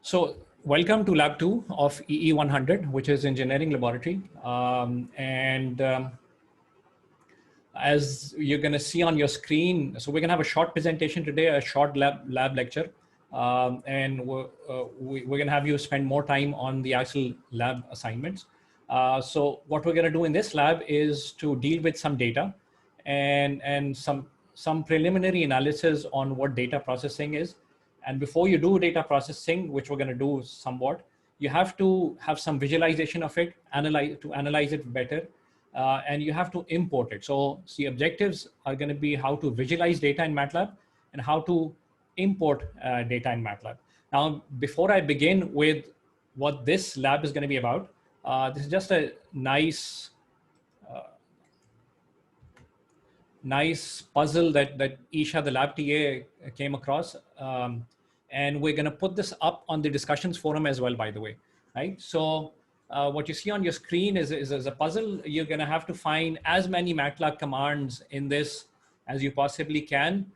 So welcome to lab 2 of EE100, which is engineering laboratory. As you're going to see on your screen, so we're going to have a short presentation today, a short lab lecture. And we're going to have you spend more time on the actual lab assignments. So what we're going to do in this lab is to deal with some data and some preliminary analysis on what data processing is. And before you do data processing, which we're going to do somewhat, you have to have some visualization of it, analyze it better, and you have to import it. So the objectives are going to be how to visualize data in MATLAB and how to import data in MATLAB. Now, before I begin with what this lab is going to be about, this is just a nice puzzle that Isha, the lab TA, came across. And we're going to put this up on the discussions forum as well, by the way, right? So what you see on your screen is a puzzle. You're going to have to find as many MATLAB commands in this as you possibly can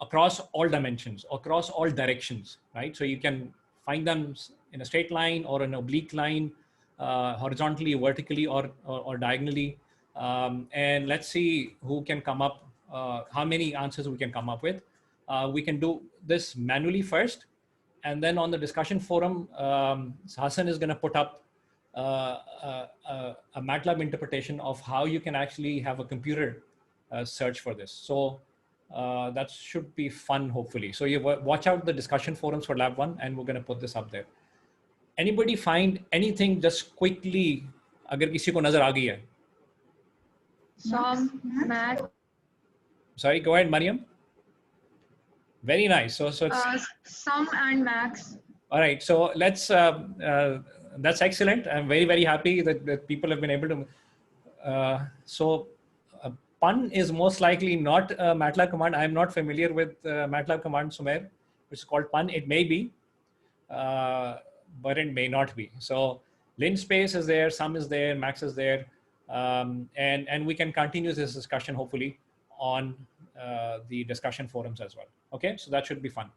across all dimensions, across all directions, right? So you can find them in a straight line or an oblique line, horizontally, vertically, or diagonally. And let's see who can come up, how many answers we can come up with. We can do this manually first, and then on the discussion forum, Hassan is going to put up a MATLAB interpretation of how you can actually have a computer search for this. So that should be fun, hopefully. So you watch out the discussion forums for lab 1, and we're going to put this up there. Anybody find anything just quickly, agar kisi ko nazar aa gayi hai? Some math. Sorry, go ahead, Meriam. Very nice. So it's Some and max. All right. So let's. That's excellent. I'm very happy that people have been able to. So pun is most likely not a MATLAB command. I'm not familiar with MATLAB command Sumer, which is called pun. It may be, but it may not be. So linspace is there, sum is there, max is there. And we can continue this discussion hopefully on the discussion forums as well. Okay, so that should be fun.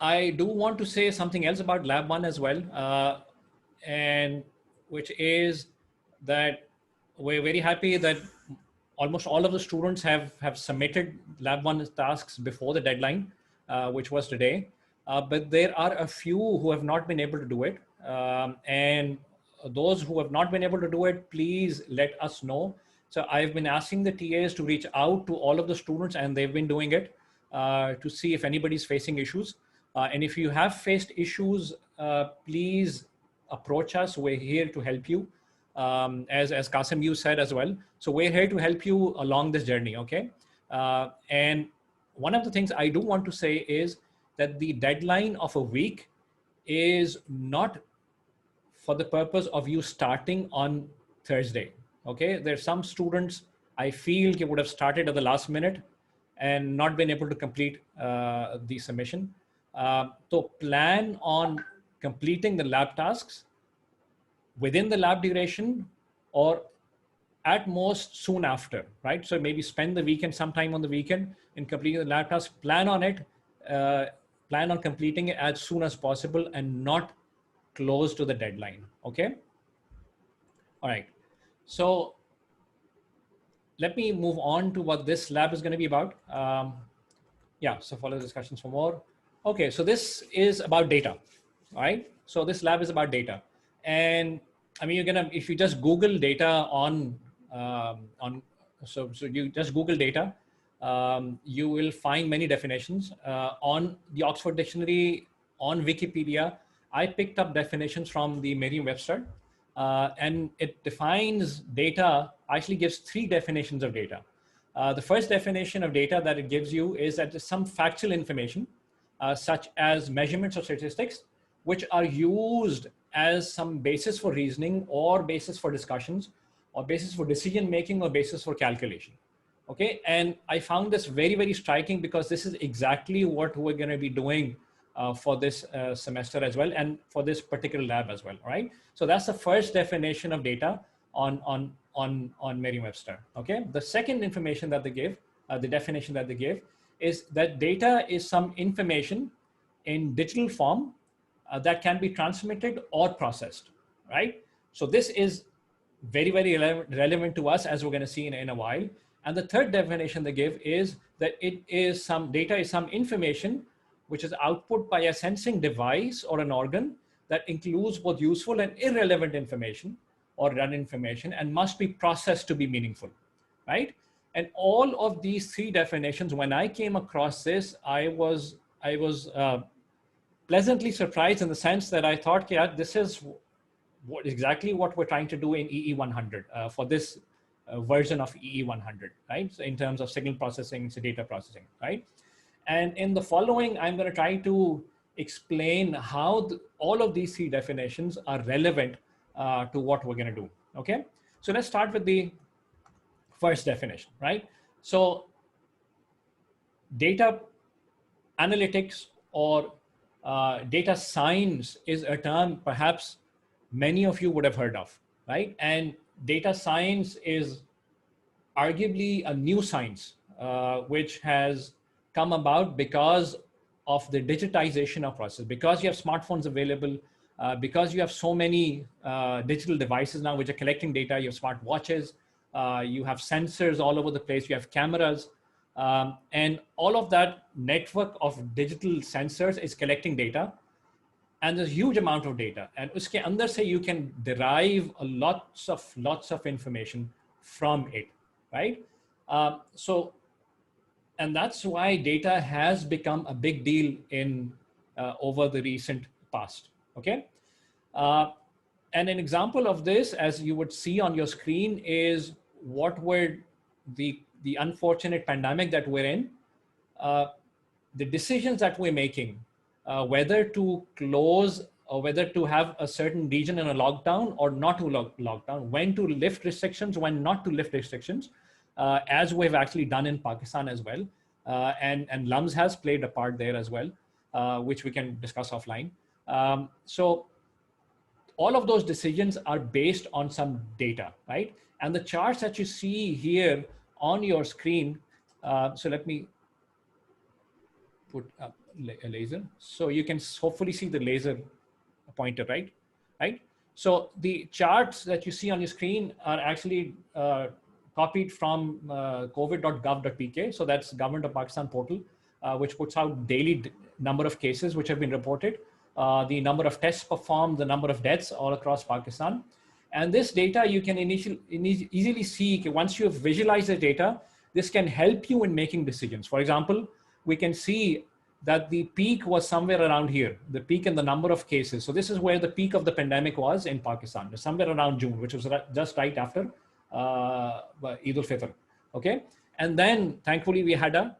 I do want to say something else about lab 1 as well, and which is that we're very happy that almost all of the students have submitted lab 1 tasks before the deadline, which was today. But there are a few who have not been able to do it, and those who have not been able to do it, please let us know. So I've been asking the TAs to reach out to all of the students, and they've been doing it to see if anybody's facing issues. And if you have faced issues, please approach us. We're here to help you, as Qasim, you said as well. So we're here to help you along this journey, okay? And one of the things I do want to say is that the deadline of a week is not for the purpose of you starting on Thursday, okay? There's some students I feel would have started at the last minute and not been able to complete the submission. So plan on completing the lab tasks within the lab duration or at most soon after, right? So maybe spend the weekend, sometime on the weekend in completing the lab task. Plan on it, plan on completing it as soon as possible and not close to the deadline, okay? All right, so let me move on to what this lab is going to be about. Yeah, so follow the discussions for more. Okay, so this is about data, all right? So this lab is about data. And I mean, if you just Google data so you just Google data, you will find many definitions. On the Oxford Dictionary, on Wikipedia, I picked up definitions from the Meriam-Webster, and it defines data, actually gives 3 definitions of data. The first definition of data that it gives you is that there's some factual information, such as measurements or statistics, which are used as some basis for reasoning or basis for discussions or basis for decision making or basis for calculation. Okay, and I found this very striking because this is exactly what we're going to be doing for this semester as well, and for this particular lab as well, right? So that's the first definition of data on Meriam-Webster. Okay, the second information that they give, the definition that they give, is that data is some information in digital form that can be transmitted or processed, right? So this is very, very relevant to us, as we're going to see in a while. And the third definition they give is that it is some data is some information which is output by a sensing device or an organ that includes both useful and irrelevant information or run information and must be processed to be meaningful, right? And all of these three definitions, when I came across this, I was pleasantly surprised in the sense that I thought, yeah, this is exactly what we're trying to do in EE100 for this version of EE100, right? So in terms of signal processing, so data processing, right? And in the following, I'm going to try to explain how all of these three definitions are relevant to what we're going to do, okay? So let's start with the first definition, right? So data analytics or data science is a term perhaps many of you would have heard of, right? And data science is arguably a new science, which has come about because of the digitization of process, because you have smartphones available, because you have so many digital devices now which are collecting data. You have smart watches, you have sensors all over the place, you have cameras, and all of that network of digital sensors is collecting data. And there's a huge amount of data, and uske andar se you can derive lots of information from it, right? And that's why data has become a big deal in over the recent past, okay? And an example of this, as you would see on your screen, is what were the unfortunate pandemic that we're in. The decisions that we're making, whether to close or whether to have a certain region in a lockdown or not to lockdown, when to lift restrictions, when not to lift restrictions, as we've actually done in Pakistan as well. And LUMS has played a part there as well, which we can discuss offline. So all of those decisions are based on some data, right? And the charts that you see here on your screen, so let me put up a laser. So you can hopefully see the laser pointer, right? Right? So the charts that you see on your screen are actually copied from covid.gov.pk. So that's Government of Pakistan portal, which puts out daily number of cases which have been reported, the number of tests performed, the number of deaths all across Pakistan. And this data you can easily see, once you have visualized the data, this can help you in making decisions. For example, we can see that the peak was somewhere around here, the peak in the number of cases. So this is where the peak of the pandemic was in Pakistan, somewhere around June, which was just right after Eid al-Fitr, okay? And then thankfully we had a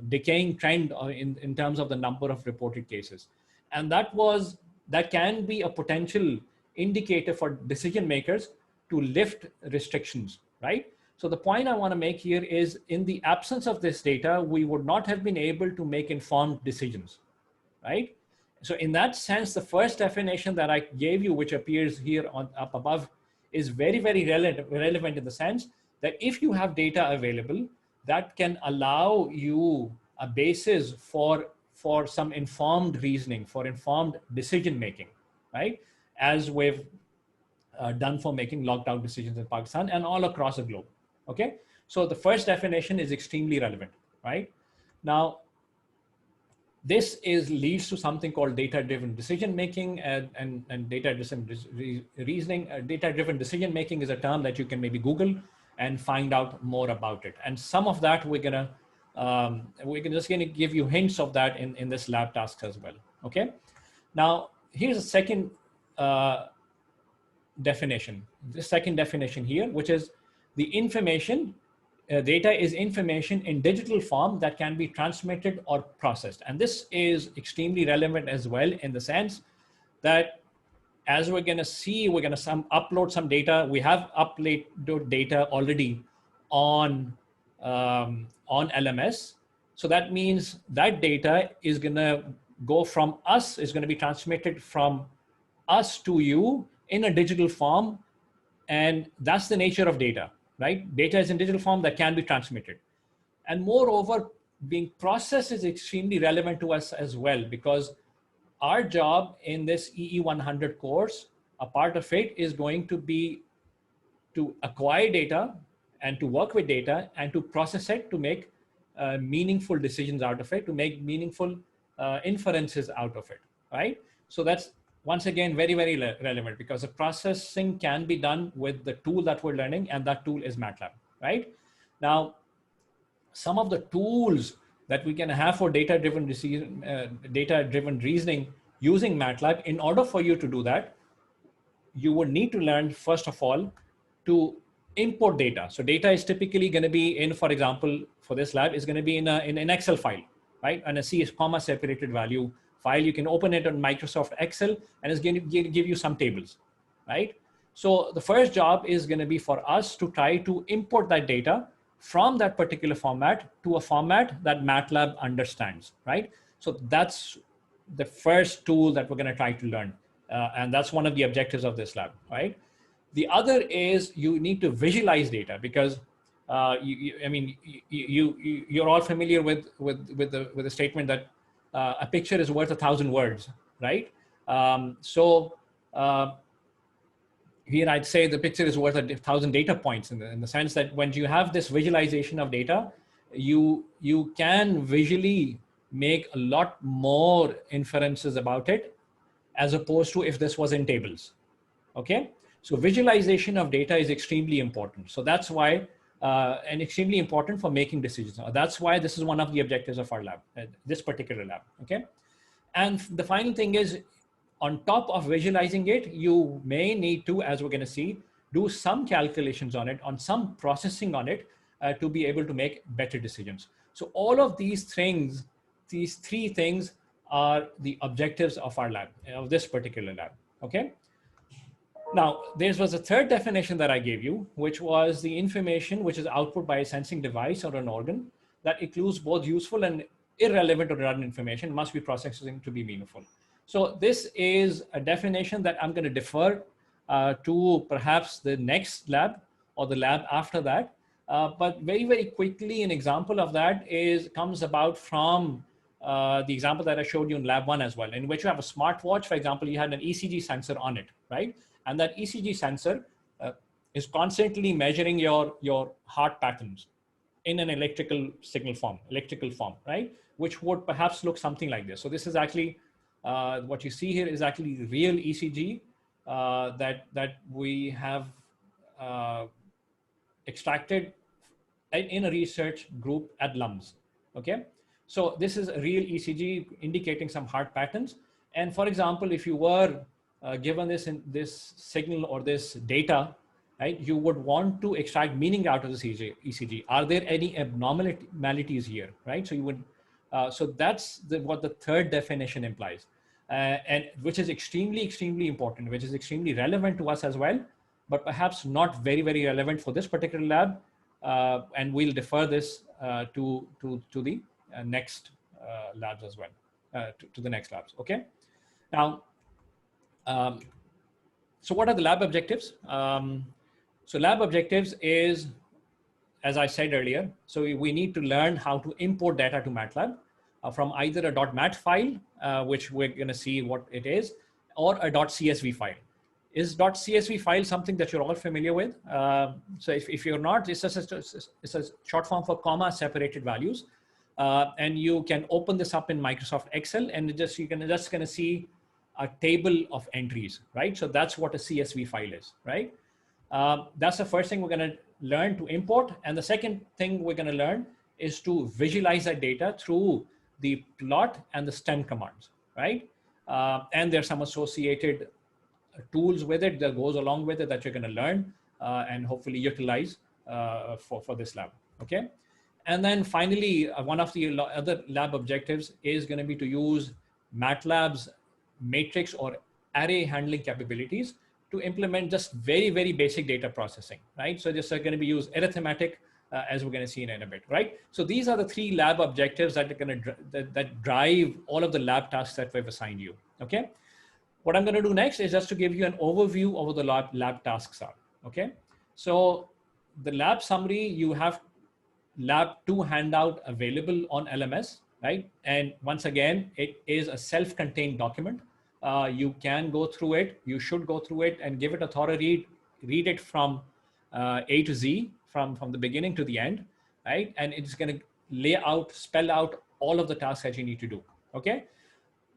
decaying trend in terms of the number of reported cases. And that can be a potential indicator for decision makers to lift restrictions, right? So the point I want to make here is, in the absence of this data, we would not have been able to make informed decisions, right? So in that sense, the first definition that I gave you, which appears here up above, is very, very relevant in the sense that if you have data available, that can allow you a basis for some informed reasoning, for informed decision making, right? As we've done for making lockdown decisions in Pakistan and all across the globe. Okay, so the first definition is extremely relevant, right? Now, this leads to something called data-driven decision-making and data-driven reasoning. Data-driven decision-making is a term that you can maybe Google and find out more about it. And some of that we're just gonna give you hints of that in this lab task as well, okay? Now, here's a second definition. The second definition here, which is the information, data is information in digital form that can be transmitted or processed. And this is extremely relevant as well, in the sense that, as we're going to see, we're going to upload some data. We have uploaded data already on LMS. So that means that data is going to go from us, is going to be transmitted from us to you in a digital form. And that's the nature of data, right? Data is in digital form that can be transmitted. And moreover, being processed is extremely relevant to us as well, because our job in this EE100 course, a part of it is going to be to acquire data and to work with data and to process it to make meaningful decisions out of it, to make meaningful inferences out of it, right? So that's once again very, very relevant, because the processing can be done with the tool that we're learning, and that tool is MATLAB, right? Now, some of the tools that we can have for data-driven reasoning using MATLAB, in order for you to do that, you would need to learn, first of all, to import data. So data is typically going to be in, for example, for this lab, is going to be in an Excel file, right? And a C comma separated value file. You can open it on Microsoft Excel, and it's going to give you some tables, right? So the first job is going to be for us to try to import that data from that particular format to a format that MATLAB understands, right? So that's the first tool that we're going to try to learn. And that's one of the objectives of this lab, right? The other is you need to visualize data, because you're all familiar with the statement that a picture is worth 1,000 words, right? Here I'd say the picture is worth 1,000 data points, in the sense that when you have this visualization of data, you can visually make a lot more inferences about it, as opposed to if this was in tables. Okay, so visualization of data is extremely important. So that's why, and extremely important for making decisions. That's why this is one of the objectives of our lab, this particular lab. Okay, and the final thing is, on top of visualizing it, you may need to, as we're going to see, do some calculations on it, on some processing on it, to be able to make better decisions. So all of these things, these three things, are the objectives of our lab, of this particular lab. Okay. Now, there was a third definition that I gave you, which was the information which is output by a sensing device or an organ that includes both useful and irrelevant or redundant information, must be processing to be meaningful. So this is a definition that I'm going to defer to perhaps the next lab or the lab after that. But very, very quickly, an example of that comes about from the example that I showed you in lab 1 as well, in which you have a smartwatch. For example, you had an ECG sensor on it, right? And that ECG sensor is constantly measuring your heart patterns in an electrical form, right? Which would perhaps look something like this. So this is actually, what you see here is actually real ECG that we have extracted in a research group at LUMS, okay? So this is a real ECG indicating some heart patterns. And for example, if you were given this signal or this data, right, you would want to extract meaning out of this ECG. Are there any abnormalities here, right? So you would, so that's what the third definition implies, and which is extremely, extremely important, which is extremely relevant to us as well, but perhaps not very, very relevant for this particular lab. And we'll defer this to the next labs as well, to the next labs. Okay. Now, so what are the lab objectives? So lab objectives is, as I said earlier, so we need to learn how to import data to MATLAB from either a .mat file, which we're going to see what it is, or a .csv file. Is .csv file something that you're all familiar with? So if you're not, it's a short form for comma separated values. And you can open this up in Microsoft Excel, and you can just going to see a table of entries, right? So that's what a CSV file is, right? That's the first thing we're going to learn to import. And the second thing we're going to learn is to visualize that data through the plot and the stem commands, right? And there's some associated tools with it that goes along with it that you're going to learn and hopefully utilize for this lab, okay? And then finally, one of the other lab objectives is going to be to use MATLAB's matrix or array handling capabilities to implement just very, very basic data processing, right? So this is going to be used arithmetic, as we're going to see in a bit, right? So these are the three lab objectives that are going to that drive all of the lab tasks that we've assigned you, okay? What I'm going to do next is just to give you an overview of what the lab tasks are, okay? So the lab summary, you have Lab 2 handout available on LMS, right? And once again, it is a self-contained document. You can go through it. You should go through it and give it a thorough read. Read it from A to Z, from the beginning to the end, right? And it's going to lay out, spell out all of the tasks that you need to do. Okay.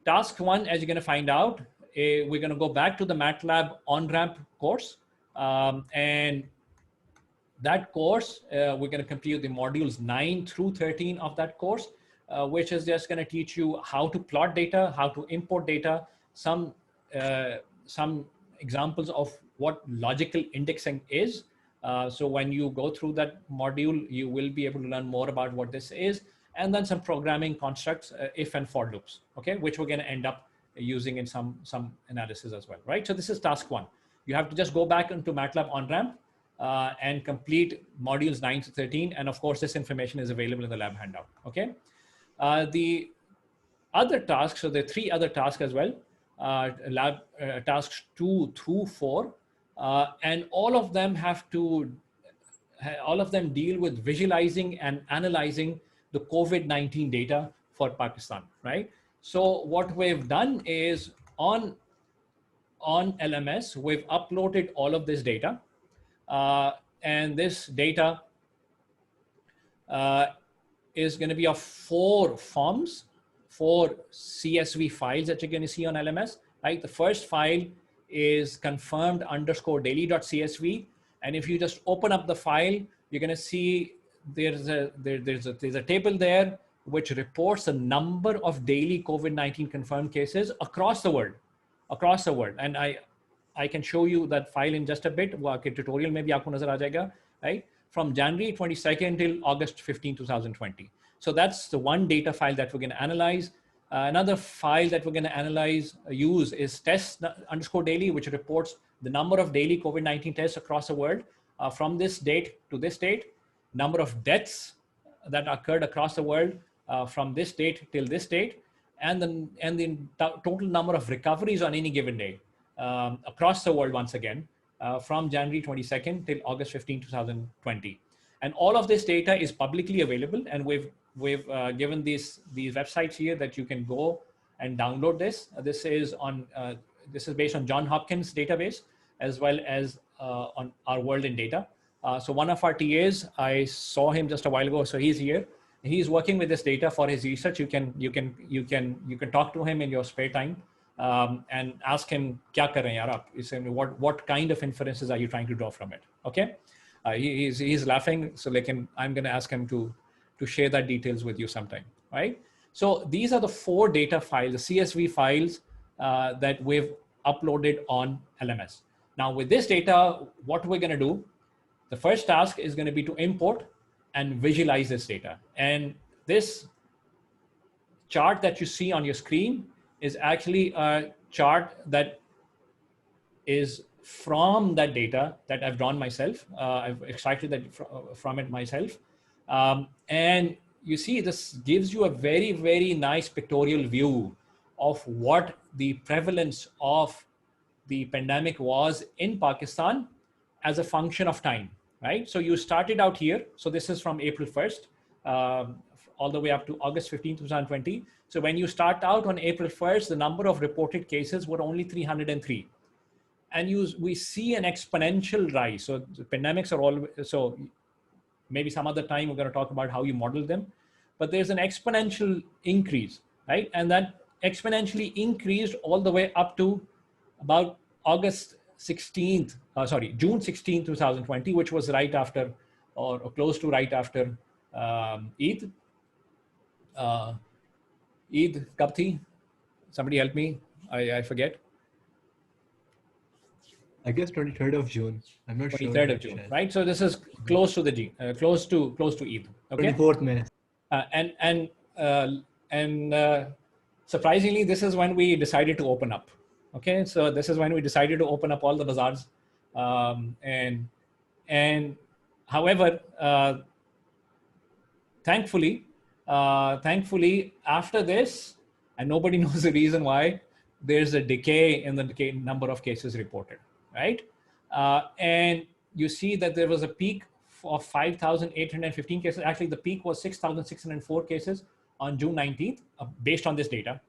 Task 1, as you're going to find out, we're going to go back to the MATLAB Onramp course, and that course, we're going to complete the modules 9 through 13 of that course, which is just going to teach you how to plot data, how to import data, some examples of what logical indexing is. So when you go through that module, you will be able to learn more about what this is, and then some programming constructs, if and for loops, okay, which we're going to end up using in some analysis as well, right? So this is task 1. You have to just go back into MATLAB Onramp and complete modules 9 to 13. And of course, this information is available in the lab handout, okay? The other tasks, so there are 3 other tasks as well, lab tasks 2 through 4, and all of them deal with visualizing and analyzing the COVID-19 data for Pakistan, right? So what we've done is on LMS, we've uploaded all of this data. And this data is going to be of 4 forms, 4 CSV files that you're going to see on LMS, right? The first file is confirmed _daily.csv. And if you just open up the file, you're going to see there's a table there which reports the number of daily COVID-19 confirmed cases across the world. And I can show you that file in just a bit. Tutorial में भी आपको नजर आ जाएगा, right? From January 22nd till August 15, 2020. So that's the one data file that we're going to analyze. Another file that we're going to use is test_daily, which reports the number of daily COVID-19 tests across the world from this date to this date, number of deaths that occurred across the world from this date till this date, and the total number of recoveries on any given day across the world once again from January 22nd till August 15, 2020. And all of this data is publicly available, and we've given these websites here that you can go and download this. This is based on John Hopkins database as well as on Our World in Data. So one of our TAs, I saw him just a while ago, so he's here. He's working with this data for his research. You can talk to him in your spare time and ask him, "Kya kar rahe hain yaar aap?" He's saying, what kind of inferences are you trying to draw from it? Okay, he's laughing. So I'm going to ask him to share that details with you sometime, right? So these are the 4 data files, the CSV files that we've uploaded on LMS. Now with this data, what we're going to do, the first task is going to be to import and visualize this data. And this chart that you see on your screen is actually a chart that is from that data that I've drawn myself. I've extracted that from it myself. And you see, this gives you a very, very nice pictorial view of what the prevalence of the pandemic was in Pakistan as a function of time, right? So you started out here. So this is from April 1st, all the way up to August 15, 2020. So when you start out on April 1st, the number of reported cases were only 303. And we see an exponential rise. So the pandemics are all, so maybe some other time we're going to talk about how you model them, but there's an exponential increase, right? And that exponentially increased all the way up to about June 16, 2020, which was right after or close to right after Eid. Eid kab thi? Somebody help me. I forget. I guess 23rd of June. I'm not 23rd sure. 23rd of June, right? So this is close to the close to Eid. Okay. 24th May. And surprisingly, this is when we decided to open up. Okay, so this is when we decided to open up all the bazaars, and however, thankfully, after this, and nobody knows the reason why, there's a decay in the number of cases reported, right? And you see that there was a peak of 5,815 cases. Actually, the peak was 6,604 cases on June 19th, based on this data.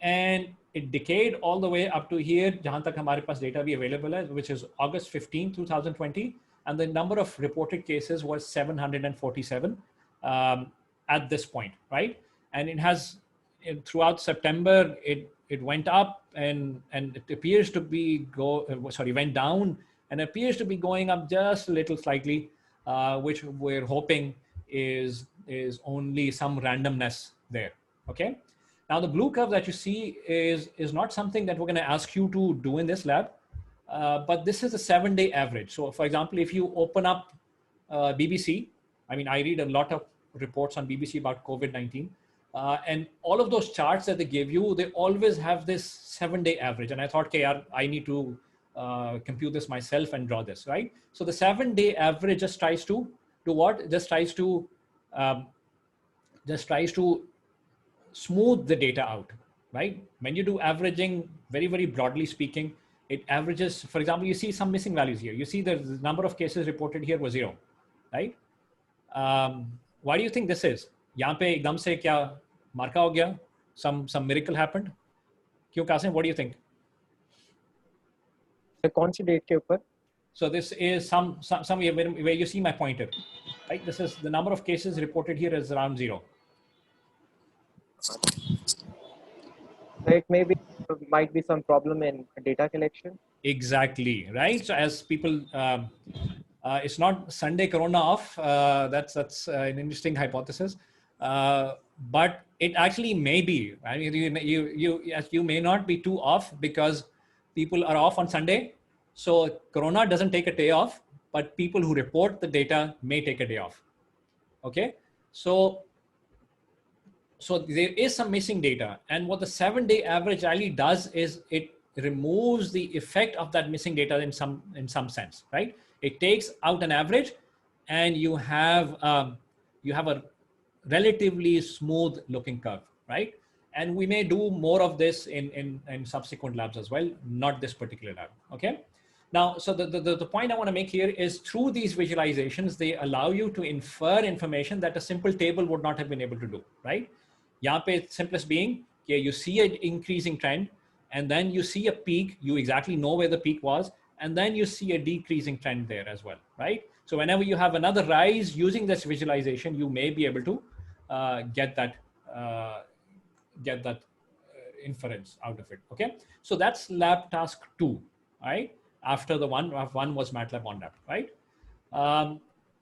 And it decayed all the way up to here, jahan tak hamare paas data bhi available hai, which is August 15, 2020. And the number of reported cases was 747 at this point, right? And it has, throughout September, it went up and it appears to be went down and appears to be going up just a little slightly, which we're hoping is only some randomness there, okay? Now, the blue curve that you see is not something that we're going to ask you to do in this lab, but this is a 7-day average. So, for example, if you open up BBC, I mean, I read a lot of reports on BBC about COVID-19, and all of those charts that they give you, they always have this 7-day average. And I thought, okay, I need to compute this myself and draw this, right? So the 7-day average just tries to do what? Just tries to smooth the data out, right? When you do averaging, very, very broadly speaking, it averages. For example, you see some missing values here. You see the number of cases reported here was 0, right? Why do you think this is? यहाँ पे एकदम से क्या मार्का हो गया? Some miracle happened? क्यों Qasim? What do you think? कौन सी date के ऊपर? So this is some where you see my pointer, right? This is the number of cases reported here is around 0. It might be some problem in data collection. Exactly, right? So as people, it's not Sunday Corona off. That's an interesting hypothesis, but it actually may be. I mean, you may not be too off because people are off on Sunday. So Corona doesn't take a day off, but people who report the data may take a day off. Okay, so there is some missing data, and what the 7-day average really does is it removes the effect of that missing data in some sense, right? It takes out an average, and you have a relatively smooth looking curve, right? And we may do more of this in subsequent labs as well, not this particular lab, okay? Now, so the point I want to make here is through these visualizations, they allow you to infer information that a simple table would not have been able to do, right? यहाँ पे simplest being, yeah, you see an increasing trend, and then you see a peak, you exactly know where the peak was, and then you see a decreasing trend there as well, right? So whenever you have another rise using this visualization, you may be able to get that inference out of it, okay? So that's lab task 2, right? After the one was MATLAB Onramp, right?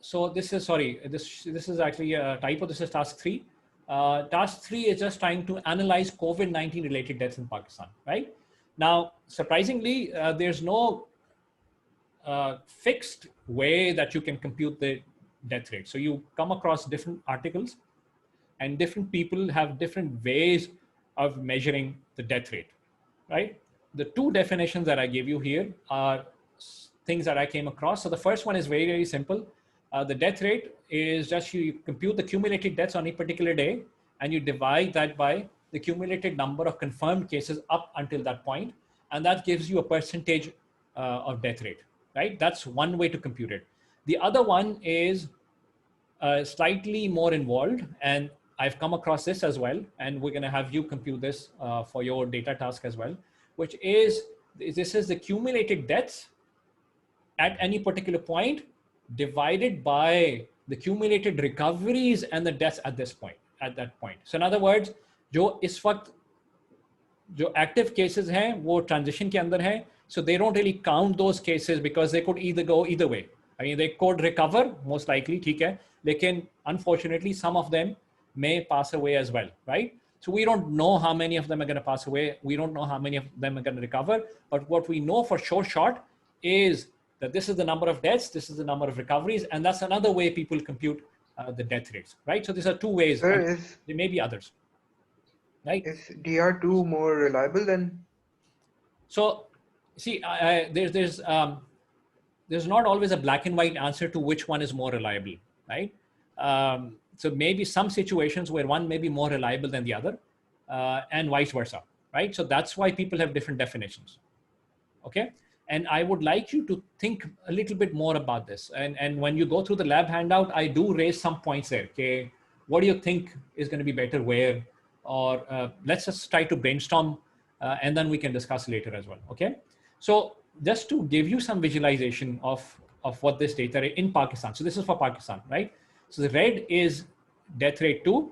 So this is, sorry, this is actually a typo. This is task 3. Task 3 is just trying to analyze COVID-19 related deaths in Pakistan, right? Now, surprisingly, there's no fixed way that you can compute the death rate. So you come across different articles, and different people have different ways of measuring the death rate, right? The 2 definitions that I gave you here are things that I came across. So the first one is very, very simple. The death rate is just you compute the cumulated deaths on a particular day, and you divide that by the cumulated number of confirmed cases up until that point, and that gives you a percentage of death rate, right? That's one way to compute it. The other one is slightly more involved, and I've come across this as well, and we're going to have you compute this for your data task as well, which is, this is the cumulated deaths at any particular point divided by the cumulated recoveries and the deaths at that point. So in other words, जो इस वक्त जो active cases हैं वो transition के अंदर हैं, so they don't really count those cases because they could either go either way. I mean, they could recover most likely, ठीक है, लेकिन unfortunately some of them may pass away as well, right? So we don't know how many of them are going to pass away. We don't know how many of them are going to recover. But what we know for sure is that this is the number of deaths, this is the number of recoveries, and that's another way people compute the death rates, right? So these are 2 ways. There may be others, right? Is DR2 more reliable than? So, see, there's not always a black and white answer to which one is more reliable, right? So maybe some situations where one may be more reliable than the other, and vice versa, right? So that's why people have different definitions, okay? And I would like you to think a little bit more about this. And when you go through the lab handout, I do raise some points there. Okay, what do you think is going to be better where? Or let's just try to brainstorm, and then we can discuss later as well. Okay, so just to give you some visualization of what this data in Pakistan. So this is for Pakistan, right? So the red is death rate 2,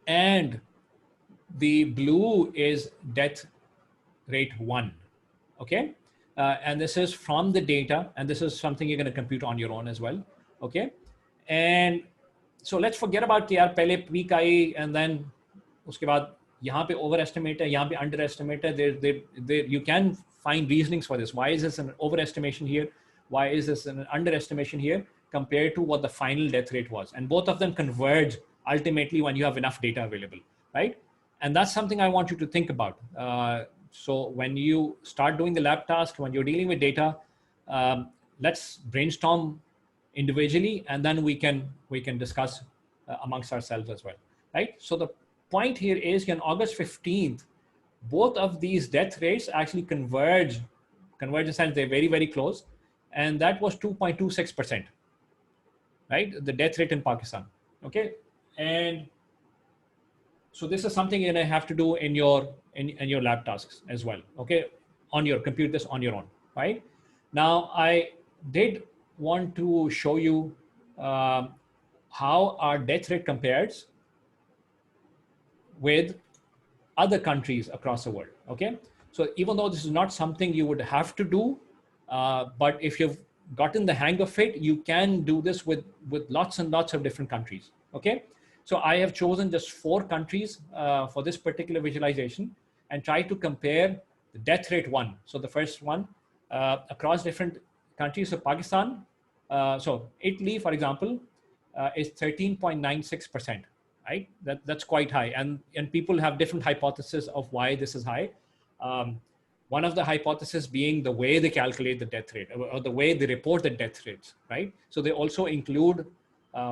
and the blue is death rate 1. Okay, and this is from the data, and this is something you're going to compute on your own as well. Okay, and so let's forget about कि यार पहले peak I and then उसके बाद यहाँ पे overestimate है, यहाँ पे underestimate है. There you can find reasonings for this. Why is this an overestimation here? Why is this an underestimation here compared to what the final death rate was? And both of them converge ultimately when you have enough data available, right? And that's something I want you to think about. So when you start doing the lab task, when you're dealing with data, let's brainstorm individually, and then we can discuss amongst ourselves as well, right? So the point here is on August 15th, both of these death rates actually converge in the sense they're very, very close. And that was 2.26%, right? The death rate in Pakistan, okay? And so this is something you're gonna have to do in your lab tasks as well, okay? Compute this on your own, right? Now, I did want to show you how our death rate compares with other countries across the world, okay? So even though this is not something you would have to do, but if you've gotten the hang of it, you can do this with lots and lots of different countries, okay? So I have chosen just 4 countries for this particular visualization and try to compare the death rate 1. So the first one across different countries. So Pakistan, so Italy, for example, is 13.96%, right? That's quite high. And people have different hypotheses of why this is high. One of the hypotheses being the way they calculate the death rate or the way they report the death rates, right? So they also include,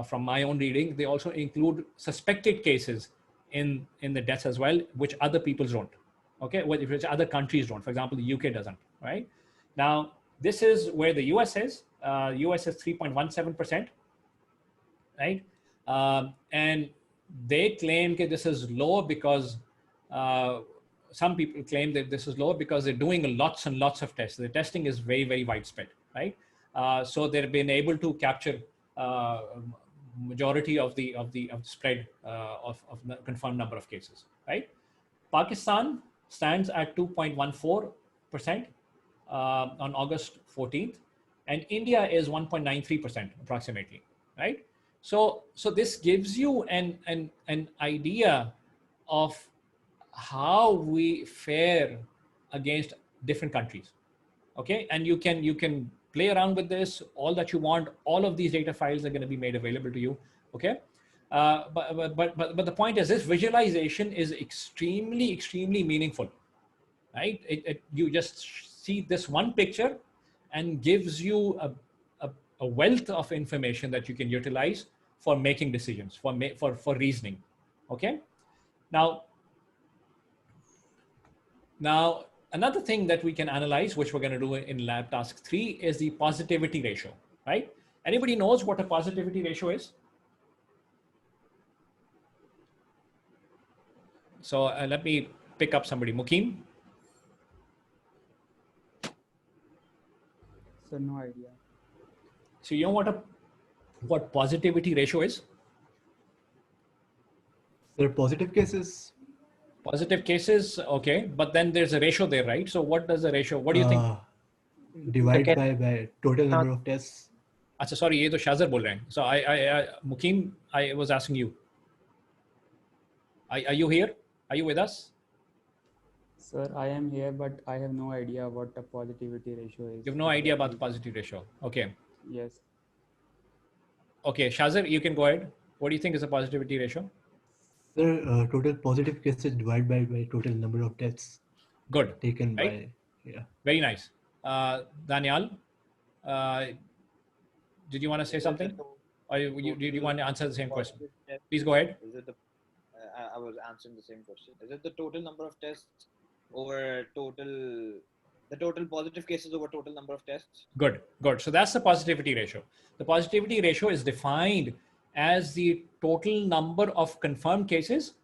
from my own reading, they also include suspected cases in the deaths as well, which other people don't, okay? Which other countries don't. For example, the UK doesn't, right? Now, this is where the US is. US is 3.17%, right? And they claim that this is low because some people claim that this is low because they're doing lots and lots of tests. The testing is very, very widespread, right? So they've been able to capture majority of the spread of the confirmed number of cases, right? Pakistan stands at 2.14% on August 14th, and India is 1.93% approximately, right? So this gives you an idea of how we fare against different countries, okay? And you can play around with this all that you want. All of these data files are going to be made available to you, okay? But the point is, this visualization is extremely meaningful, right? You just see this one picture and gives you a wealth of information that you can utilize for making decisions, for reasoning, okay? Now, another thing that we can analyze, which we're going to do in lab task 3, is the positivity ratio, right? Anybody knows what a positivity ratio is? So let me pick up somebody. Mukim? So no idea. So you know what positivity ratio is? There are positive cases. Positive cases, okay, but then there's a ratio there, right? So what does the ratio? What do you think? Divide Okay. by total number of tests. अच्छा, sorry, ये तो शाज़र बोल रहे हैं. So Mukim, I was asking you. Are you here? Are you with us? Sir, I am here, but I have no idea what the positivity ratio is. You have no idea about the positivity ratio. Okay. Yes. Okay, Shazir, you can go ahead. What do you think is the positivity ratio? Sir, total positive cases divided by total number of tests Good. taken Right? by, yeah. Very nice. Daniel, did you want to say something? Or did you want to answer the same question? Please go ahead. Is it the? I was answering the same question. Is it the total number of tests over total The total positive cases over total number of tests. Good, good. So that's the positivity ratio. The positivity ratio is defined as the total number of confirmed cases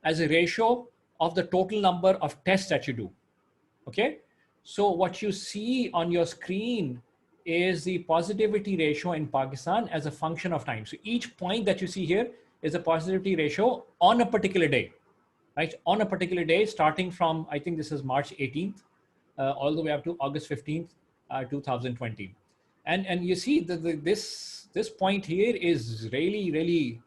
as a ratio of the total number of tests that you do. Okay. So what you see on your screen is the positivity ratio in Pakistan as a function of time. So each point that you see here is a positivity ratio on a particular day, right? On a particular day, starting from, I think this is March 18th, all the way up to August 15th, 2020. And you see that this point here is really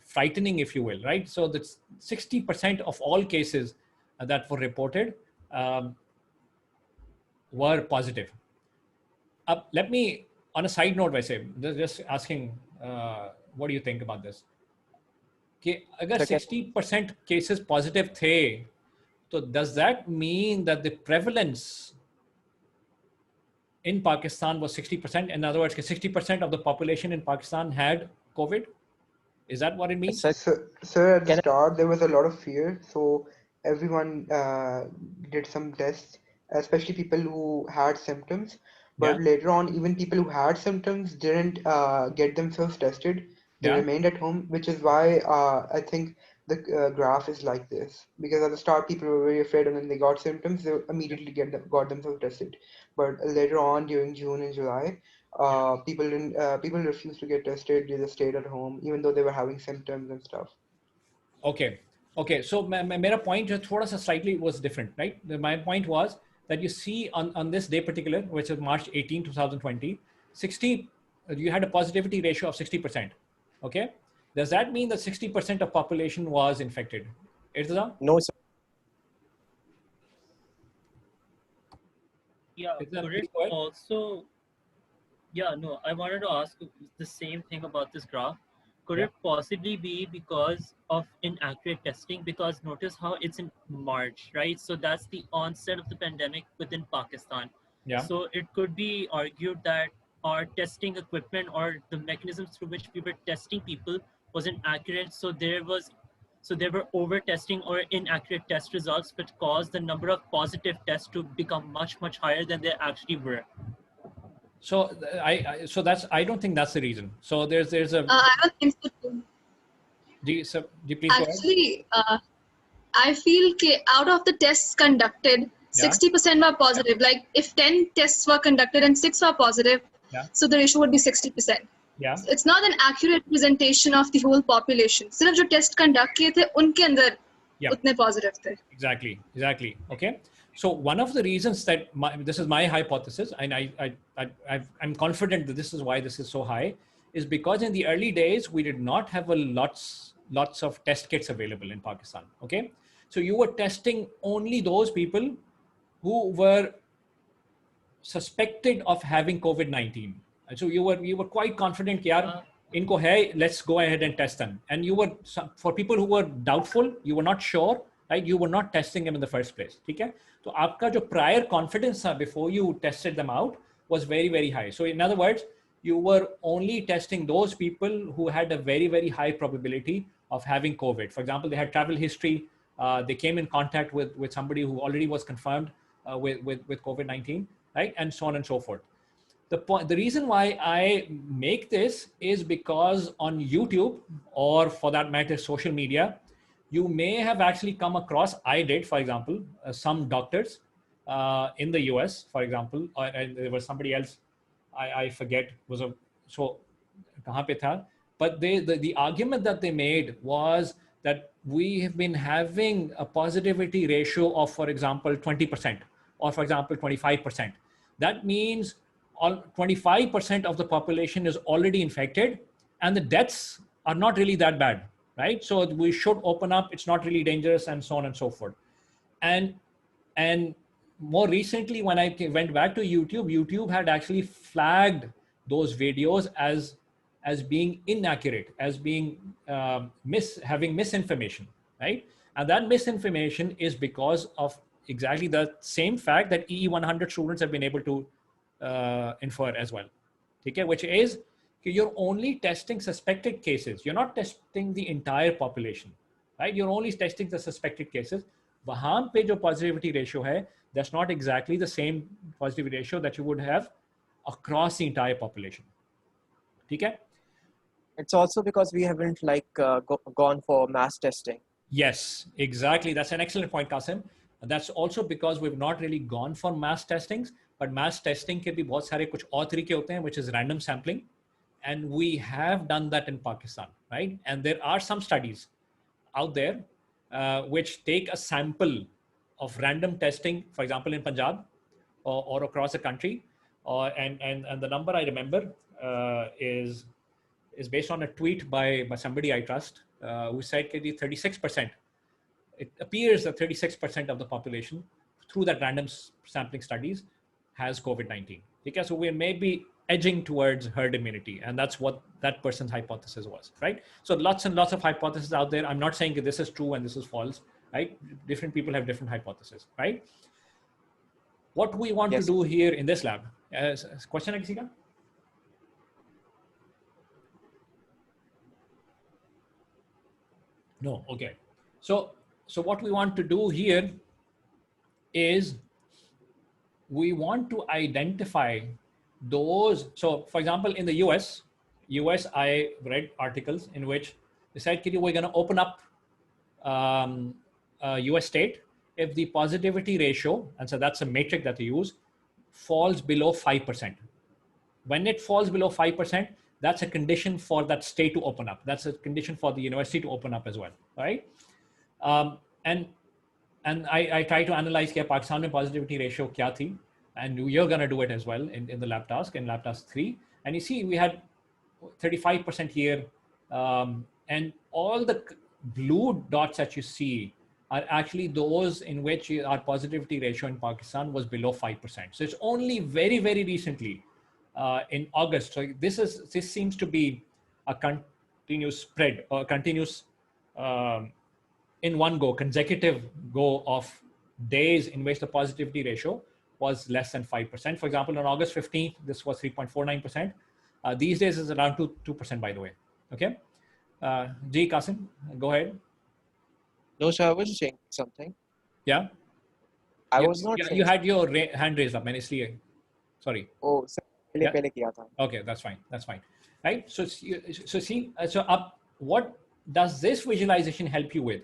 frightening, if you will, right? So that's 60% of all cases that were reported were positive. Let me, on a side note, by say, just asking, what do you think about this? कि अगर 60% cases positive थे, so does that mean that the prevalence in Pakistan was 60%? In other words, 60% of the population in Pakistan had COVID? Is that what it means? Sir, at the start, there was a lot of fear. So everyone did some tests, especially people who had symptoms. But Yeah. later on, even people who had symptoms didn't get themselves tested. They Yeah. remained at home, which is why I think the graph is like this. Because at the start, people were very afraid, and when they got symptoms, they immediately got themselves tested. But later on, during June and July, people refused to get tested. They just stayed at home, even though they were having symptoms and stuff. Okay. So my point just thoda sa slightly was different, right? My point was that you see on this day particular, which is March 18, 2020, 60, you had a positivity ratio of 60%. Okay. Does that mean that 60% of population was infected? Irtazam? No, sir. Yeah, Irtazam, could please it go ahead. also, yeah, no, I wanted to ask the same thing about this graph. Could Yeah. it possibly be because of inaccurate testing? Because notice how it's in March, right? So that's the onset of the pandemic within Pakistan. Yeah. So it could be argued that our testing equipment or the mechanisms through which we were testing people wasn't accurate. So there were over testing or inaccurate test results, which caused the number of positive tests to become much higher than they actually were. So I don't think that's the reason. So there's a, I don't think so too. do you please go ahead? Actually, I feel out of the tests conducted, Yeah. 60% were positive. Like if 10 tests were conducted and 6 were positive, Yeah. so the ratio would be 60%. Yeah. So it's not an accurate representation of the whole population. सिर्फ जो test conduct किए थे उनके अंदर Yeah. उतने positive थे. Exactly. Okay. So one of the reasons that this is my hypothesis, and I'm confident that this is why this is so high, is because in the early days we did not have lots of test kits available in Pakistan. Okay. So you were testing only those people who were suspected of having COVID-19. And so you were quite confident, yaar, inko hai, let's go ahead and test them. And you were, for people who were doubtful, you were not sure, right? You were not testing them in the first place. Okay? So aapka jo prior confidence before you tested them out was very high. So in other words, you were only testing those people who had a very high probability of having COVID. For example, they had travel history. They came in contact with somebody who already was confirmed with COVID-19, right? And so on and so forth. The reason why I make this is because on YouTube, or for that matter, social media, you may have actually come across, I did, for example, some doctors in the US, for example, and there was somebody else, I forget, was a, so, kahan pe tha? But the argument that they made was that we have been having a positivity ratio of, for example, 20%, or for example, 25%. That means 25% of the population is already infected and the deaths are not really that bad, right? So we should open up, it's not really dangerous, and so on and so forth. And more recently, when I went back to YouTube had actually flagged those videos as being inaccurate, as being having misinformation, right? And that misinformation is because of exactly the same fact that EE100 students have been able to infer as well. Okay, which is you're only testing suspected cases. You're not testing the entire population, right? You're only testing the suspected cases. वहाँ पे जो positivity ratio है, that's not exactly the same positivity ratio that you would have across the entire population. ठीक है? It's also because we haven't gone for mass testing. Yes, exactly. That's an excellent point, Qasim. That's also because we've not really gone for mass testings, but mass testing के भी बहुत सारे कुछ और तरीके होते हैं, which is random sampling. And we have done that in Pakistan, right? And there are some studies out there which take a sample of random testing, for example, in Punjab or across the country. And the number I remember is based on a tweet by somebody I trust who said that 36%, it appears that 36% of the population through that random sampling studies has COVID-19. Okay, so we may be edging towards herd immunity, and that's what that person's hypothesis was, right? So lots and lots of hypotheses out there. I'm not saying that this is true and this is false, right? Different people have different hypotheses, right? What we want to do here in this lab, question है किसी का? No, okay. So what we want to do here is we want to identify those. So for example, in the US, I read articles in which they said, we're going to open up a US state if the positivity ratio, and so that's a metric that they use, falls below 5%. When it falls below 5%, that's a condition for that state to open up. That's a condition for the university to open up as well, right? And I try to analyze क्या पाकिस्तान में positivity ratio क्या थी, and you're going to do it as well in the lab task, in lab task 3. And you see we had 35% here, and all the blue dots that you see are actually those in which our positivity ratio in Pakistan was below 5%. So it's only very, very recently in August. So this seems to be a continuous spread, or continuous in one go, consecutive go of days in which the positivity ratio was less than 5%. For example, on August 15th, this was 3.49%. These days is around 2%, by the way. Okay. Ji Qasim, go ahead. No, sir, I was saying something. Yeah. I was not. You had your hand raised up, and sorry. Oh, sir. Yeah? kiya tha. Okay, that's fine. That's fine. Right. So see, what does this visualization help you with?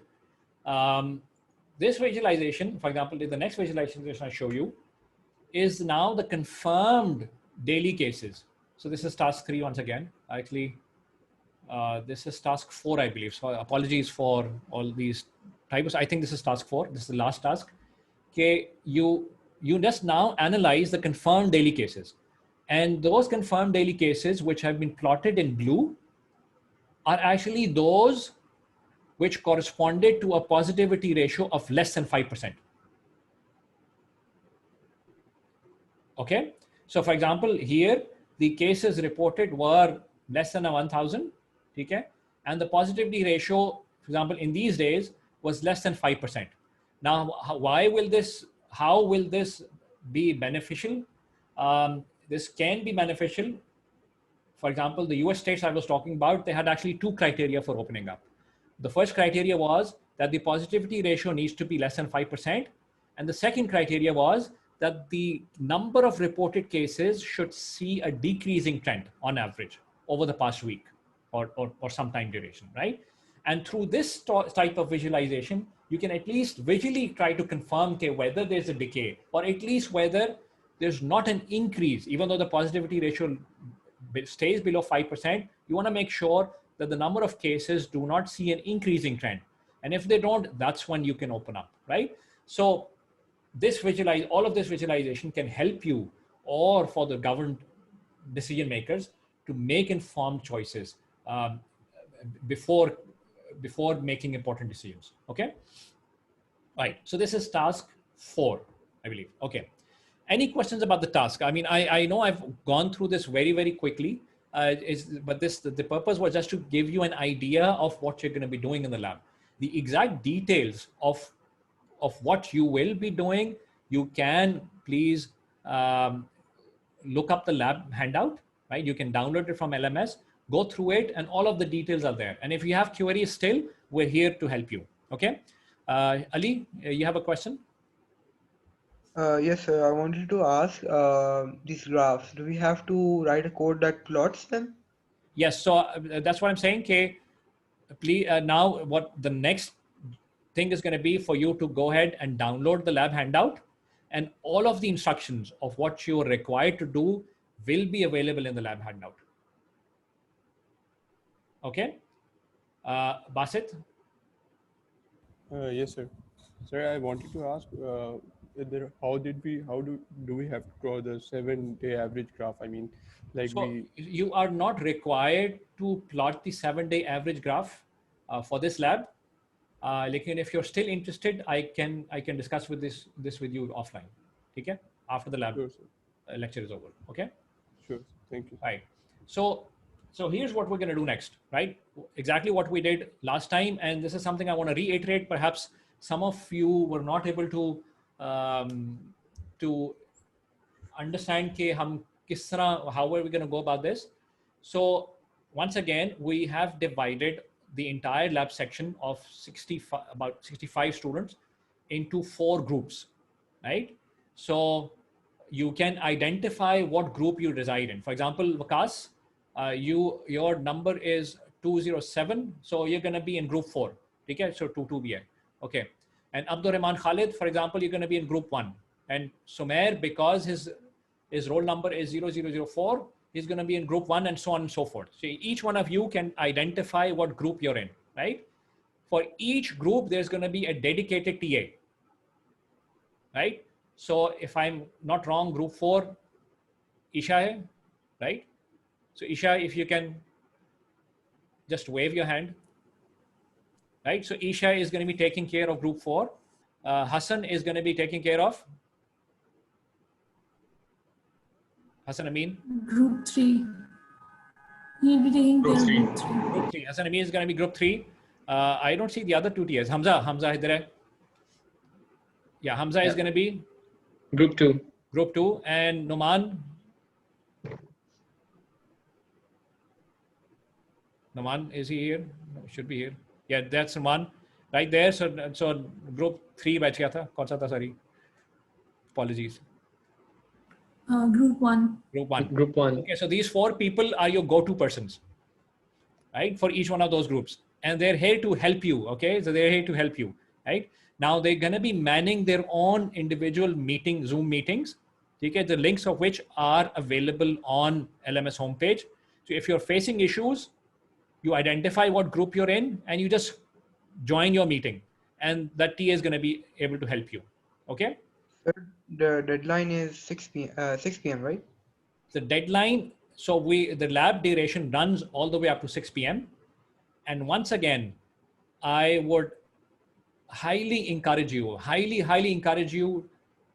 This visualization, for example, the next visualization I show you is now the confirmed daily cases. So this is task 3 once again. Actually, this is task 4, I believe. So apologies for all these typos. I think this is task 4. This is the last task. Okay, you just now analyze the confirmed daily cases. And those confirmed daily cases which have been plotted in blue are actually those which corresponded to a positivity ratio of less than 5%. Okay, so for example, here the cases reported were less than 1,000, okay, and the positivity ratio, for example, in these days was less than 5%. Now, how will this be beneficial? This can be beneficial. For example, the US states I was talking about, they had actually 2 criteria for opening up. The first criteria was that the positivity ratio needs to be less than 5%. And the second criteria was that the number of reported cases should see a decreasing trend on average over the past week or some time duration, right? And through this type of visualization, you can at least visually try to confirm whether there's a decay, or at least whether there's not an increase, even though the positivity ratio stays below 5%, you want to make sure that the number of cases do not see an increasing trend. And if they don't, that's when you can open up, right? So all of this visualization can help you, or for the governed decision makers, to make informed choices before making important decisions. Okay. Right. So this is task 4, I believe. Okay. Any questions about the task? I mean, I know I've gone through this very, very quickly, but the purpose was just to give you an idea of what you're going to be doing in the lab. The exact details of what you will be doing, you can please look up the lab handout, right? You can download it from LMS, go through it, and all of the details are there. And if you have queries still, we're here to help you. Okay. Ali, you have a question? Yes, sir. I wanted to ask these graphs. Do we have to write a code that plots them? Yes. So that's what I'm saying. Okay. Please, now what the next thing is going to be for you to go ahead and download the lab handout, and all of the instructions of what you are required to do will be available in the lab handout. Okay. Basit? Yes, sir. Sir, I wanted to ask, how do we have to draw the 7-day average graph? I mean, like So you are not required to plot the 7-day average graph for this lab. Like, if you're still interested, I can discuss with this with you offline. Okay, after the lab Sure, sir. lecture is over. Okay. Sure. Thank you. Right. So here's what we're going to do next, right? Exactly what we did last time, and this is something I want to reiterate. Perhaps some of you were not able to understand कि हम किस तरह, how are we going to go about this. So once again, we have divided the entire lab section of about 65 students into 4 groups, right? So you can identify what group you reside in. For example, Vikas, your number is 207, so you're going to be in group 4. Okay, so 22 bhi hai. Okay, and Abdur Rahman Khalid, for example, you're going to be in group 1. And Sumer, because his roll number is 0004, he's going to be in group 1, and so on and so forth. So each one of you can identify what group you're in, right? For each group, there's going to be a dedicated TA, right? So if I'm not wrong, group 4, Isha hai, right? So Isha, if you can just wave your hand, right? So Isha is going to be taking care of group 4. Hassan is going to be taking care of Hassan Amin. Group 3. He'll be taking care of group 3. Group 3. Hassan Amin is going to be group 3. I don't see the other 2 TAs. Hamza idhar hai. Yeah, Hamza is going to be group 2. Group 2. And Numan. Numan, is he here? No, should be here. Yeah, that's Numan right there. So group 3 batch गया था. कौन सा था? Sorry. Apologies. Group 1. Group 1. Group 1. Okay, so these 4 people are your go-to persons, right? For each one of those groups. And they're here to help you, okay? So they're here to help you, right? Now they're going to be manning their own individual Zoom meetings, okay? The links of which are available on LMS homepage. So if you're facing issues, you identify what group you're in and you just join your meeting, and that TA is going to be able to help you, okay? Sir, the deadline is 6 p.m., right? The deadline, so the lab duration runs all the way up to 6 p.m. And once again, I would highly encourage you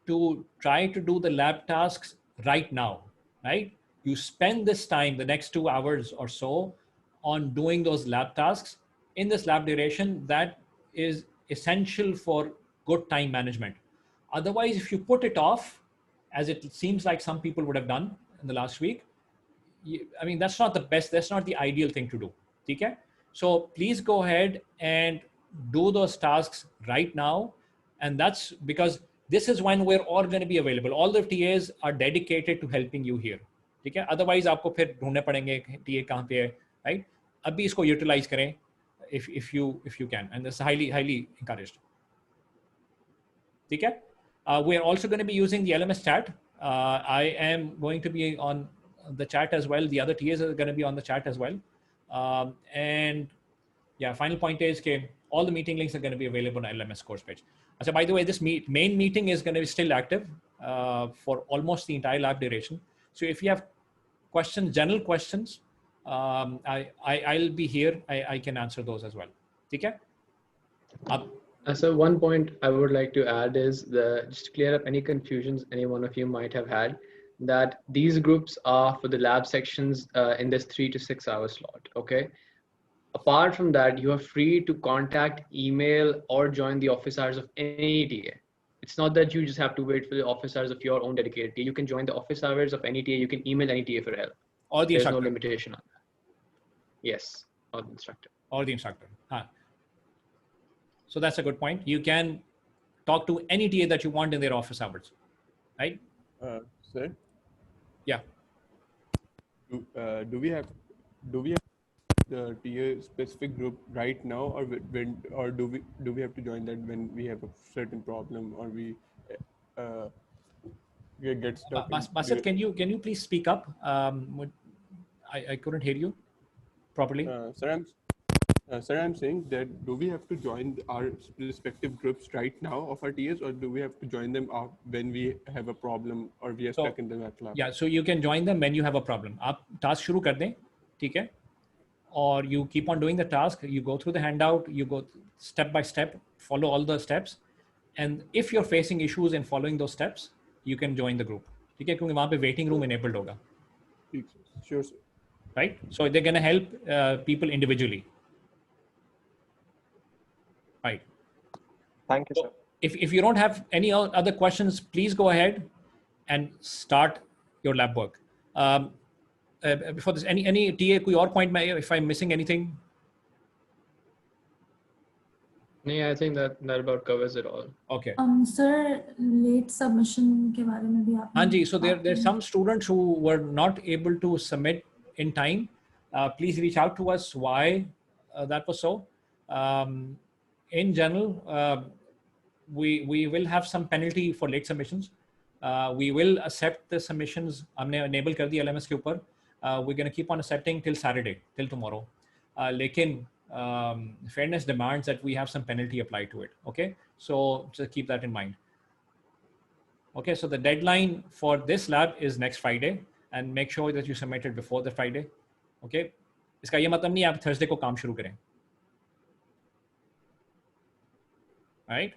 to try to do the lab tasks right now, right? You spend this time, the next 2 hours or so, on doing those lab tasks in this lab duration. That is essential for good time management. Otherwise, if you put it off, as it seems like some people would have done in the last week, I mean, that's not the best, that's not the ideal thing to do. Okay? So please go ahead and do those tasks right now. And that's because this is when we're all going to be available. All the TAs are dedicated to helping you here. Okay? Otherwise, आपको फिर ढूंढने पड़ेंगे TA कहाँ पे है, right? अभी इसको utilize करें if you can, and this is highly encouraged. Okay? We are also going to be using the LMS chat. I am going to be on the chat as well. The other TAs are going to be on the chat as well. And yeah, final point is that all the meeting links are going to be available on LMS course page. So by the way, this main meeting is going to be still active for almost the entire lab duration. So if you have questions, general questions, I'll be here. I can answer those as well. Okay? So one point I would like to add is just to clear up any confusions any one of you might have had, that these groups are for the lab sections in this 3 to 6 hour slot. Okay. Apart from that, you are free to contact, email, or join the office hours of any TA. It's not that you just have to wait for the office hours of your own dedicated TA. You can join the office hours of any TA. You can email any TA for help. Or the There's instructor. no limitation on that. Yes, or the instructor. Or the instructor. So that's a good point. You can talk to any TA that you want in their office hours, right? Sir, Yeah. do we have the TA specific group right now, or when, or do we have to join that when we have a certain problem, or we get stuck? Basit, can you please speak up? I couldn't hear you properly. Sir, I'm saying that do we have to join our respective groups right now of our TAs, or do we have to join them when we have a problem or we are stuck in the MATLAB? Yeah, so you can join them when you have a problem. आप task शुरू कर दें, ठीक है? Or you keep on doing the task. You go through the handout. You go step by step, follow all the steps, and if you're facing issues in following those steps, you can join the group. ठीक है? क्योंकि वहाँ पे waiting room enabled होगा. Sure, sir. Right? So they're going to help people individually. Right. Thank you, sir. If you don't have any other questions, please go ahead and start your lab work. Before this, any TA कोई और point में, if I'm missing anything? Yeah, I think that about covers it all. Okay. Sir, late submission के बारे में भी आपने हाँ जी, so there's some students who were not able to submit in time. Please reach out to us why that was so. In general, we will have some penalty for late submissions. We will accept the submissions. हमने enable कर दिया LMS के ऊपर. We're going to keep on accepting till Saturday, till tomorrow. लेकिन fairness demands that we have some penalty applied to it. Okay, so just keep that in mind. Okay, so the deadline for this lab is next Friday, and make sure that you submit it before the Friday. Okay, इसका ये मतलब नहीं आप Thursday को काम शुरू करें. All right.